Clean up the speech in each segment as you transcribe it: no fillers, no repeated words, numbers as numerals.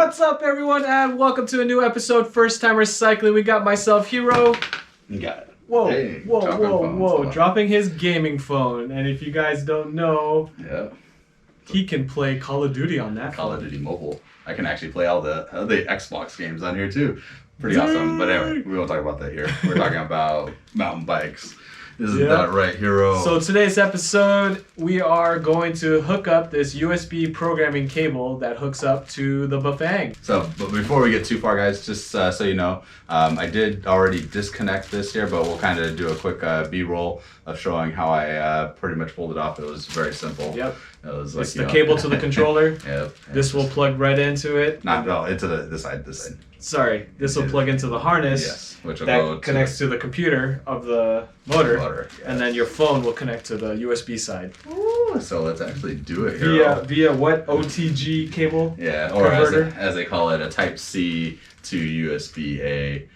What's up, everyone, and welcome to a new episode, First Time Recycling. We got myself, Hero. You got it. Whoa, hey, whoa, dropping his gaming phone. And if you guys don't know, he can play Call of Duty on that Call of Duty Mobile. I can actually play all the Xbox games on here too. Pretty awesome. But anyway, we won't talk about that here. We're talking about mountain bikes. Isn't that right, Hero? So today's episode, we are going to hook up this USB programming cable that hooks up to the Bafang. But before we get too far, guys, just so you know, I did already disconnect this here, but we'll kind of do a quick B-roll of showing how I pretty much pulled it off. It was very simple. Yep. It was like, it's the cable to the controller. Yep. This will plug right into it. No, into this side. Sorry, this will plug into the harness which will that connects to the computer of the motor, and then your phone will connect to the USB side. Ooh, so let's actually do it here. Via what? OTG cable? Yeah, or as they call it, a Type-C to USB-A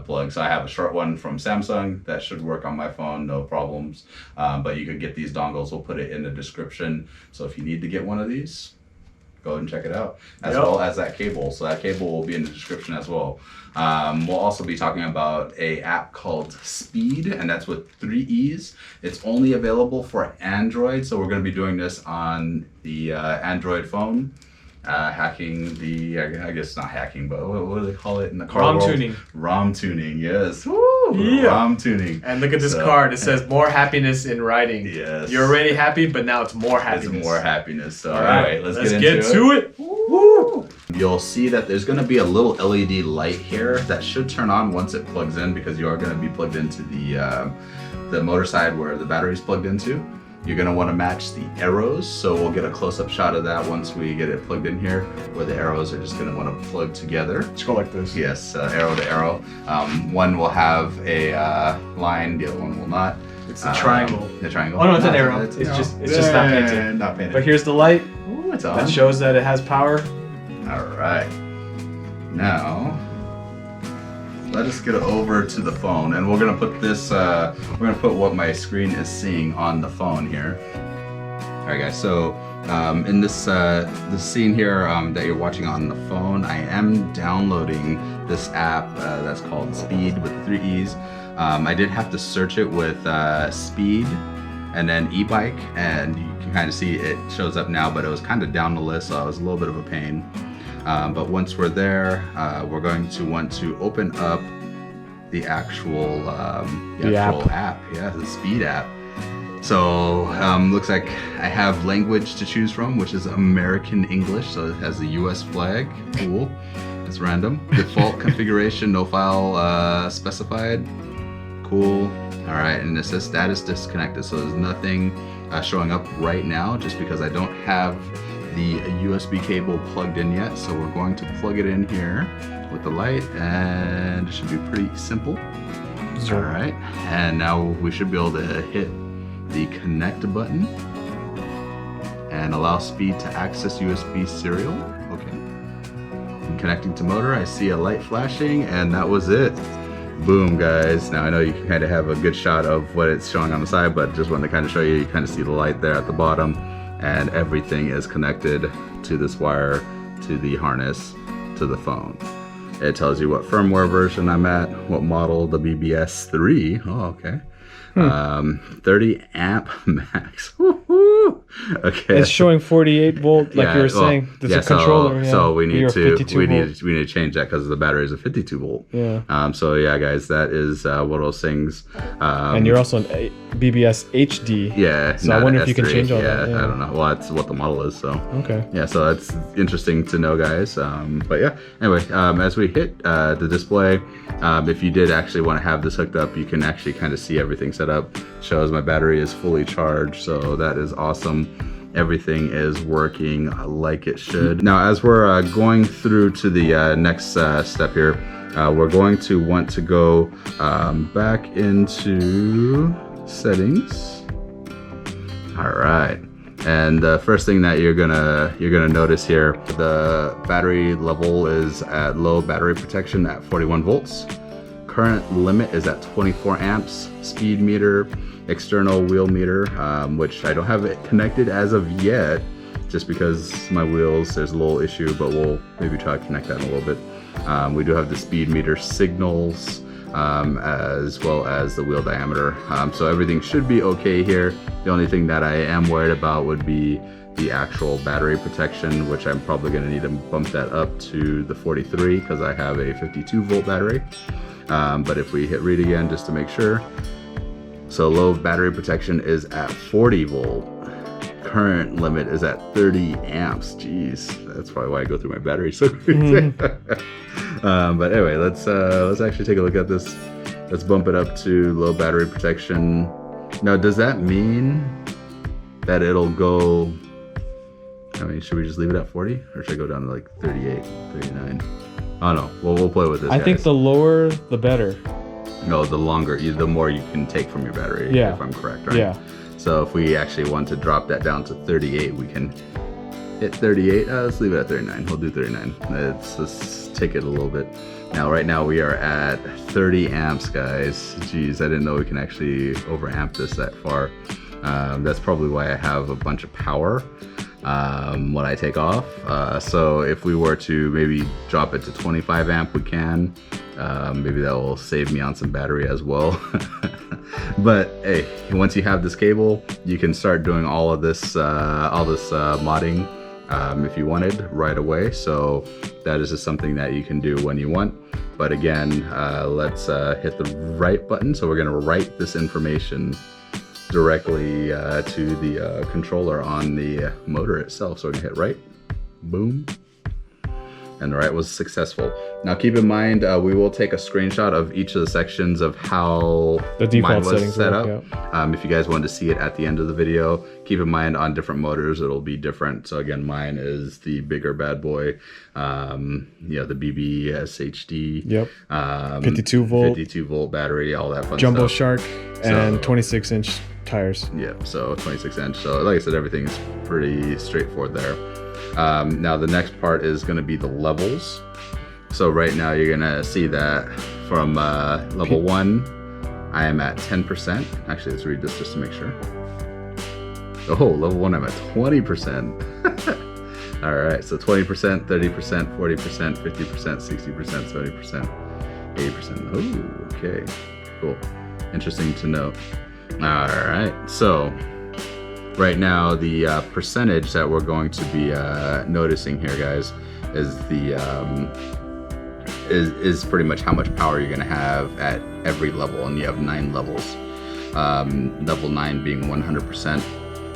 plug. So I have a short one from Samsung that should work on my phone, no problems. But you could get these dongles. We'll put it in the description. So if you need to get one of these, go ahead and check it out, as well as that cable. So that cable will be in the description as well. We'll also be talking about an app called Speed, and that's with 3 E's. It's only available for Android, so we're going to be doing this on the Android phone. Hacking the, I guess not hacking, but what do they call it in the car ROM world? tuning. ROM tuning, yes. Woo! Yeah. ROM tuning. And look at this card. It says more happiness in riding. Yes. You're already happy, but now it's more happiness. It's more happiness. So anyway, let's get to it. Woo! You'll see that there's going to be a little LED light here that should turn on once it plugs in, because you are going to be plugged into the motor side where the battery is plugged into. You're going to want to match the arrows, so we'll get a close-up shot of that once we get it plugged in here, where the arrows are just going to want to plug together. Let's go like this. Yes, arrow to arrow. One will have a line, the other one will not. It's a triangle. The triangle. Oh no, it's an arrow. It's just not painted. Not painted. But here's the light. Ooh, it's on. That shows that it has power. All right. Now, let us get over to the phone, and we're gonna put this. We're gonna put what my screen is seeing on the phone here. All right, guys. So in this scene here that you're watching on the phone, I am downloading this app that's called Speed with 3 E's. I did have to search it with Speed and then e-bike, and you can kind of see it shows up now, but it was kind of down the list, so it was a little bit of a pain. But once we're there, we're going to want to open up the actual app. Yeah, the Speed app. So looks like I have language to choose from, which is American English. So it has the US flag. Cool. It's random. Default configuration, no file specified. Cool. All right, and it says status disconnected. So there's nothing showing up right now, just because I don't have the USB cable plugged in yet. So we're going to plug it in here with the light, and it should be pretty simple. All right, and now we should be able to hit the connect button and allow Speed to access USB serial. Okay. I'm connecting to motor. I see a light flashing, and that was it. Boom, guys. Now I know you can kind of have a good shot of what it's showing on the side, but just wanted to kind of show you. You kind of see the light there at the bottom, and everything is connected to this wire, to the harness, to the phone. It tells you what firmware version I'm at, what model, the BBS3. Oh, okay. 30 amp max. Okay. It's showing 48 volt, like you were saying. It's a controller. So we need to change that because the battery is a 52 volt. Yeah. So yeah, guys, that is one of those things. And you're also an BBSHD. Yeah. So I wonder if you can change all that. Yeah, I don't know. Well, that's what the model is. So. Okay. Yeah. So that's interesting to know, guys. But yeah. Anyway, as we hit the display, if you did actually want to have this hooked up, you can actually kind of see everything set up. Shows my battery is fully charged, so that is awesome. Everything is working like it should. Now, as we're going through to the next step here, we're going to want to go back into settings. All right. And the first thing that you're gonna notice here, the battery level is at low battery protection at 41 volts. Current limit is at 24 amps. Speed meter, external wheel meter, which I don't have it connected as of yet. just because my wheels, there's a little issue, but we'll maybe try to connect that in a little bit. We do have the speed meter signals, as well as the wheel diameter. So everything should be okay here. The only thing that I am worried about would be the actual battery protection, which I'm probably going to need to bump that up to the 43 because I have a 52 volt battery. But if we hit read again just to make sure, so low battery protection is at 40 volt. Current limit is at 30 amps. Jeez, that's probably why I go through my battery so quickly. But anyway, let's actually take a look at this. Let's bump it up to low battery protection. Now, does that mean that it'll go? I mean, should we just leave it at 40, or should I go down to like 38, 39? I don't know. Well, we'll play with this. I think the lower, the better. No, the longer, the more you can take from your battery. Yeah. If I'm correct, right? Yeah. So if we actually want to drop that down to 38, we can hit 38. Let's leave it at 39. We'll do 39. Let's take it a little bit. Now, right now we are at 30 amps, guys. Jeez, I didn't know we can actually overamp this that far. That's probably why I have a bunch of power when I take off. So if we were to maybe drop it to 25 amp, we can. Maybe that will save me on some battery as well. But hey, once you have this cable, you can start doing all this modding if you wanted right away. So that is just something that you can do when you want. But again, let's hit the write button. So we're gonna write this information directly to the controller on the motor itself. So we're gonna hit write, boom. And the write was successful. Now keep in mind, we will take a screenshot of each of the sections of how the default mine was settings set up. Yeah. If you guys wanted to see it at the end of the video, keep in mind on different motors, it'll be different. So again, mine is the bigger bad boy, the BBSHD. Yep. 52 volt. 52 volt battery, all that fun Jumbo stuff. Shark and 26-inch tires. Yeah, so 26 inch. So like I said, everything is pretty straightforward there. Now the next part is going to be the levels. So right now you're going to see that from level 1, I am at 10%. Actually, let's read this just to make sure. Oh, level 1, I'm at 20%. All right, so 20%, 30%, 40%, 50%, 60%, 70%, 80%. Oh, okay, cool. Interesting to know. All right, so right now the percentage that we're going to be noticing here, guys, is the is pretty much how much power you're going to have at every level, and you have 9 levels. Level 9 being 100%,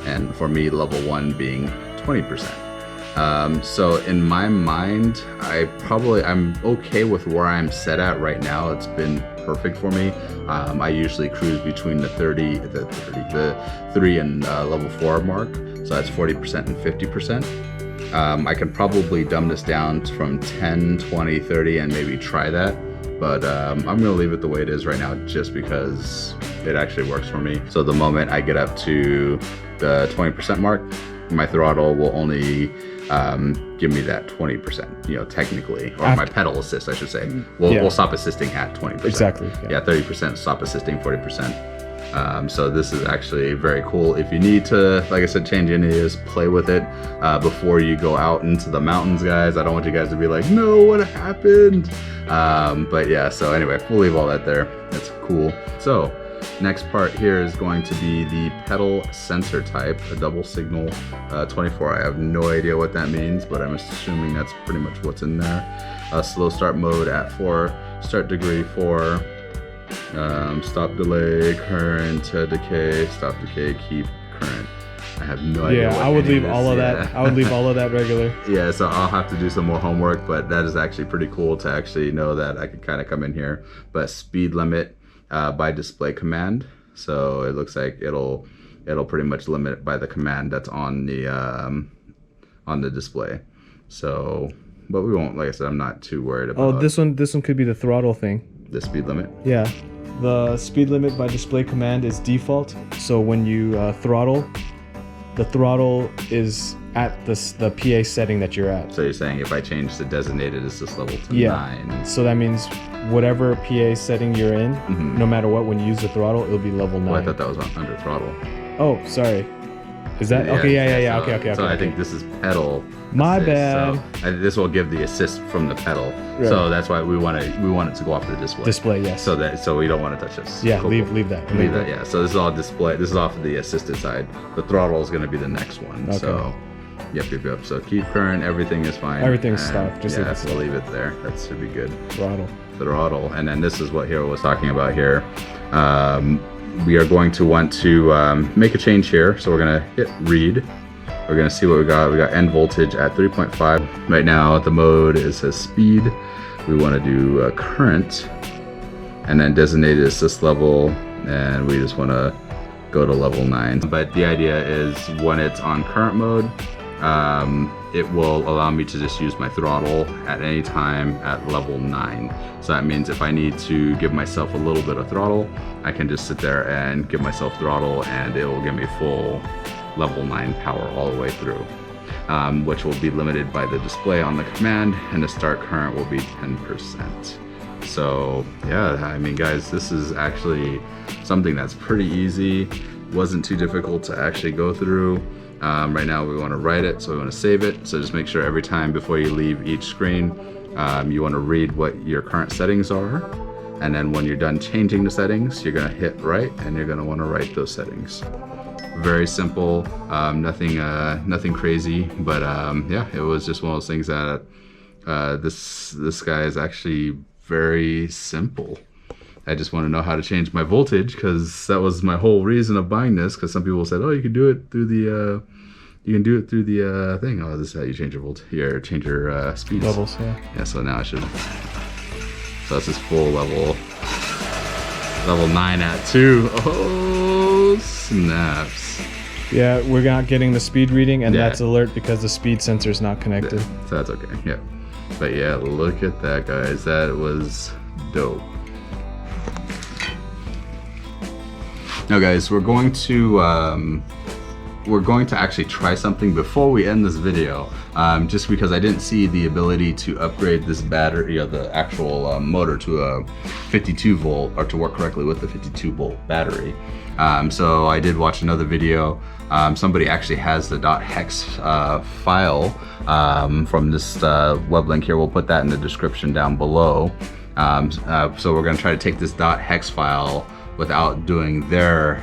and for me, level 1 being 20%. So in my mind, I'm okay with where I'm set at right now. It's been perfect for me. I usually cruise between the 3 and level 4 mark. So that's 40% and 50%. I can probably dumb this down from 10, 20, 30 and maybe try that. But I'm gonna leave it the way it is right now just because it actually works for me. So the moment I get up to the 20% mark, my throttle will only give me that 20%, technically, or my pedal assist, I should say. We'll stop assisting at 20%. Exactly. Yeah, 30%, stop assisting 40%. So this is actually very cool. If you need to, like I said, change any of this, play with it before you go out into the mountains, guys. I don't want you guys to be like, no, what happened? But yeah, so anyway, we'll leave all that there. That's cool. So next part here is going to be the pedal sensor type, a double signal 24. I have no idea what that means, but I'm assuming that's pretty much what's in there. Slow start mode at 4, start degree 4, stop delay, current, decay, stop decay, keep current. I have no idea. Yeah, I would leave all of that. I would leave all of that regular. Yeah, so I'll have to do some more homework, but that is actually pretty cool to actually know that I can kind of come in here. But speed limit by display command. So it looks like it'll pretty much limit it by the command that's on the display. So, but we won't. Like I said, I'm not too worried about. Oh, this one could be the throttle thing. The speed limit. Yeah, the speed limit by display command is default. So when you throttle, the throttle is at the PA setting that you're at. So you're saying if I change the designated as this level to 9. So that means whatever PA setting you're in, no matter what, when you use the throttle, it'll be level 9. Oh, I thought that was under throttle. Oh, sorry. Is that okay? Yeah. So, Okay. So I think this is pedal. My assist. bad. So this will give the assist from the pedal. Right. So that's why we want it to go off the display. Display, yes. So we don't want to touch this. Yeah, Cool. leave that. Leave that. Yeah. So this is all display. This is off of the assisted side. The throttle is going to be the next one. Okay. So. Yep. So keep current. Everything is fine. Everything's And stopped. Just we'll leave it there. That should be good. Throttle. And then this is what Hero was talking about here. We are going to want to make a change here. So we're gonna hit read. We're gonna see what we got. We got end voltage at 3.5. Right now the mode says speed. We want to do current, and then designated assist level, and we just want to go to level 9. But the idea is when it's on current mode, it will allow me to just use my throttle at any time at level 9. So that means if I need to give myself a little bit of throttle, I can just sit there and give myself throttle, and it will give me full level 9 power all the way through, which will be limited by the display on the command, and the start current will be 10%. So yeah, I mean guys, this is actually something that's pretty easy. Wasn't too difficult to actually go through. Right now we want to write it, so we want to save it. So just make sure every time before you leave each screen, you want to read what your current settings are. And then when you're done changing the settings, you're going to hit write, and you're going to want to write those settings. Very simple, nothing crazy, but yeah, it was just one of those things that this guy is actually very simple. I just want to know how to change my voltage, because that was my whole reason of buying this. Because some people said, "Oh, you can do it through the thing." Oh, this is how you change your voltage. Change your speeds. Levels, yeah. Yeah. So now I should. So this is full level 9 at 2. Oh snaps! Yeah, we're not getting the speed reading, and Yeah. that's alert because the speed sensor is not connected. So that's okay. Yeah. But yeah, look at that, guys. That was dope. Now guys, we're going to actually try something before we end this video, just because I didn't see the ability to upgrade this battery, the actual motor, to a 52 volt, or to work correctly with the 52 volt battery. So I did watch another video. Somebody actually has the .hex file from this web link here. We'll put that in the description down below. So we're going to try to take this .hex file without doing their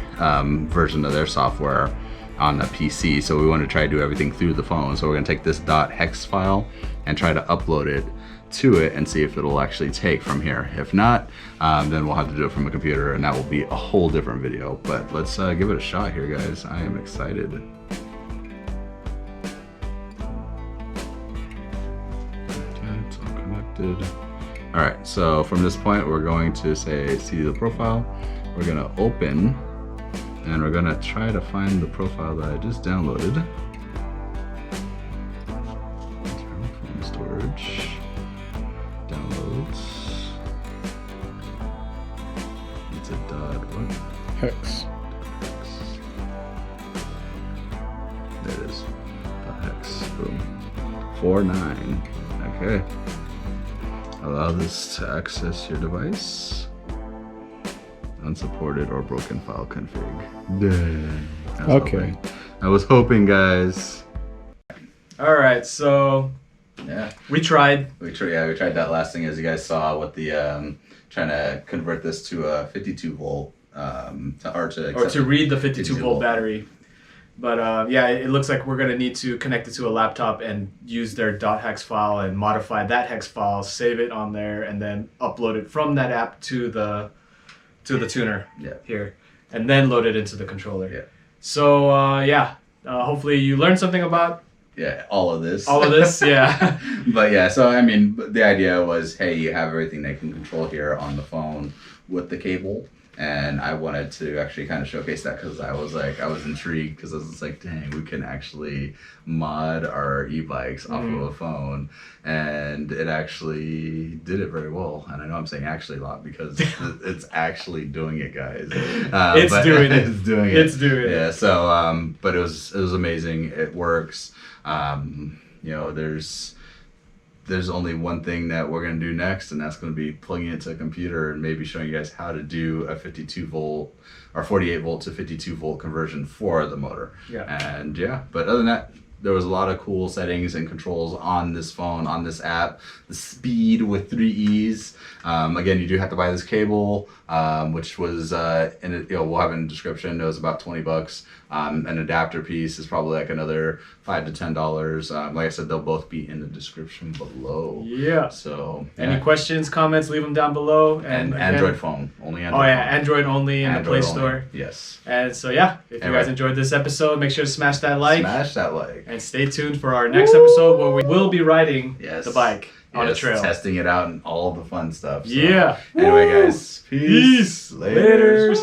version of their software on a PC. So we want to try to do everything through the phone. So we're going to take this .hex file and try to upload it to it and see if it'll actually take from here. If not, then we'll have to do it from a computer, and that will be a whole different video. But let's give it a shot here, guys. I am excited. Okay, it's all connected. All right, so from this point, we're going to say, see the profile. We're gonna open, and we're gonna try to find the profile that I just downloaded. From storage, downloads. It's a what? Hex. There it is. .hex. Boom. 49. Okay. Allow this to access your device. Unsupported or broken file config. Dang. Okay. I was hoping, guys. All right, so Yeah. we tried. We tried that last thing, as you guys saw, with the trying to convert this to a 52 volt to read the 52 volt battery. But yeah, it looks like we're gonna need to connect it to a laptop and use their .hex file and modify that hex file, save it on there, and then upload it from that app to the tuner here, and then load it into the controller. Yeah. So hopefully you learned something about all of this. Yeah. But yeah, so I mean, the idea was, hey, you have everything they can control here on the phone with the cable. And I wanted to actually kind of showcase that, because I was intrigued, because I was like, dang, we can actually mod our e-bikes off of a phone, and it actually did it very well. And I know I'm saying actually a lot, because it's actually doing it, guys. It's doing it. Yeah. So, but it was amazing. It works. You know, there's there's only one thing that we're going to do next, and that's going to be plugging it to a computer and maybe showing you guys how to do a 52 volt or 48 volt to 52 volt conversion for the motor. Yeah. And yeah, but other than that, there was a lot of cool settings and controls on this phone, on this app. The speed with 3 E's. Again, you do have to buy this cable, which was we'll have in the description. It was about $20. An adapter piece is probably like another $5 to $10. Like I said, they'll both be in the description below. Yeah. So any questions, comments, leave them down below. And Android phone, only Android. Oh yeah, phone. Android only in the Play Store. Yes. And so yeah, if you guys enjoyed this episode, make sure to smash that like. Smash that like. And stay tuned for our next episode where we will be riding the bike on a trail. Testing it out and all the fun stuff. So. Yeah. Anyway, guys. Peace. Laters.